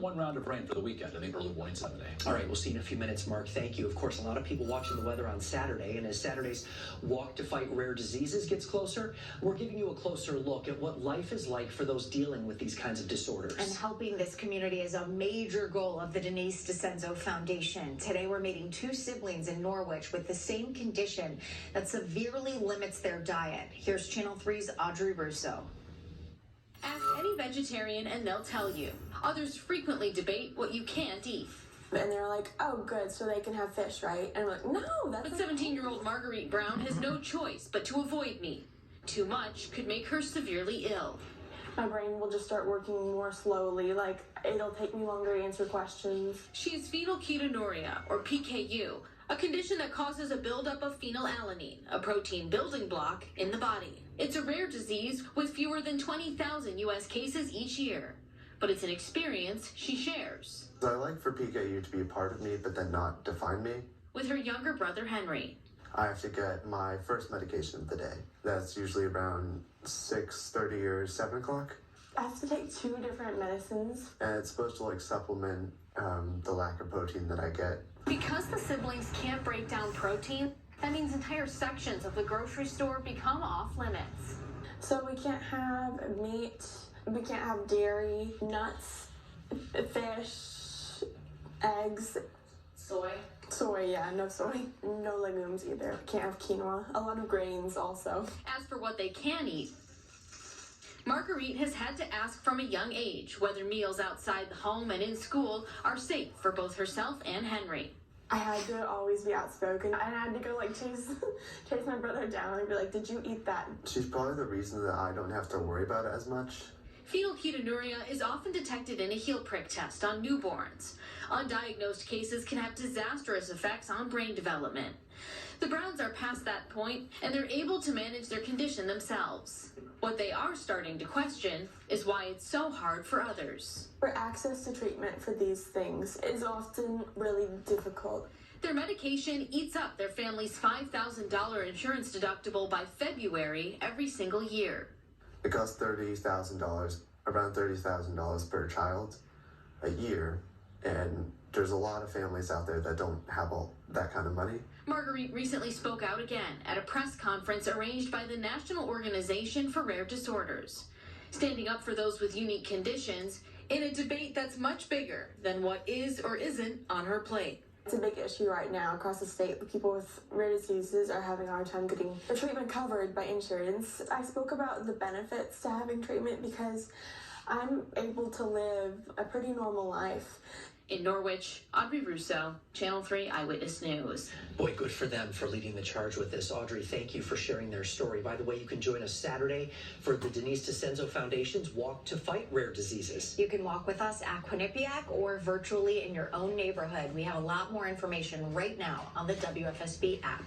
one round of rain for the weekend in the early morning Sunday. All right, we'll see you in a few minutes, Mark. Thank you. Of course, a lot of people watching the weather on Saturday, and as Saturday's Walk to Fight Rare Diseases gets closer, we're giving you a closer look at what life is like for those dealing with these kinds of disorders. And helping this community is a major goal of the Denise DeCenzo Foundation. Today, we're meeting two siblings in Norwich with the same condition that severely limits their diet. Here's Channel 3's Audrey Russo. Ask any vegetarian and they'll tell you. Others frequently debate what you can't eat. And they're like, oh, good, so they can have fish, right? And I'm like, no, that's But 17-year-old Marguerite Brown has no choice but to avoid meat. Too much could make her severely ill. my brain will just start working more slowly. Like, it'll take me longer to answer questions. She has phenylketonuria, or PKU, a condition that causes a buildup of phenylalanine, a protein building block in the body. It's a rare disease with fewer than 20,000 U.S. cases each year, but it's an experience she shares. I like for PKU to be a part of me, but then not define me. With her younger brother, Henry. I have to get my first medication of the day. That's usually around 6:30 or 7 o'clock. I have to take 2 different medicines. And it's supposed to supplement the lack of protein that I get. Because the siblings can't break down protein, that means entire sections of the grocery store become off limits. So we can't have meat, we can't have dairy, nuts, fish, eggs. Soy, yeah, no soy. No legumes either. Can't have quinoa. A lot of grains also. As for what they can eat, Marguerite has had to ask from a young age whether meals outside the home and in school are safe for both herself and Henry. I had to always be outspoken. I had to go chase my brother down and be like, did you eat that? She's probably the reason that I don't have to worry about it as much. Phenylketonuria is often detected in a heel prick test on newborns. Undiagnosed cases can have disastrous effects on brain development. The Browns are past that point, and they're able to manage their condition themselves. What they are starting to question is why it's so hard for others. For access to treatment for these things is often really difficult. Their medication eats up their family's $5,000 insurance deductible by February every single year. It costs $30,000, around $30,000 per child a year, and there's a lot of families out there that don't have all that kind of money. Marguerite recently spoke out again at a press conference arranged by the National Organization for Rare Disorders, standing up for those with unique conditions in a debate that's much bigger than what is or isn't on her plate. It's a big issue right now across the state. People with rare diseases are having a hard time getting their treatment covered by insurance. I spoke about the benefits to having treatment because I'm able to live a pretty normal life. In Norwich, Audrey Russo, Channel 3 Eyewitness News. Boy, good for them for leading the charge with this. Audrey, thank you for sharing their story. By the way, you can join us Saturday for the Denise DeCenzo Foundation's Walk to Fight Rare Diseases. You can walk with us at Quinnipiac or virtually in your own neighborhood. We have a lot more information right now on the WFSB app.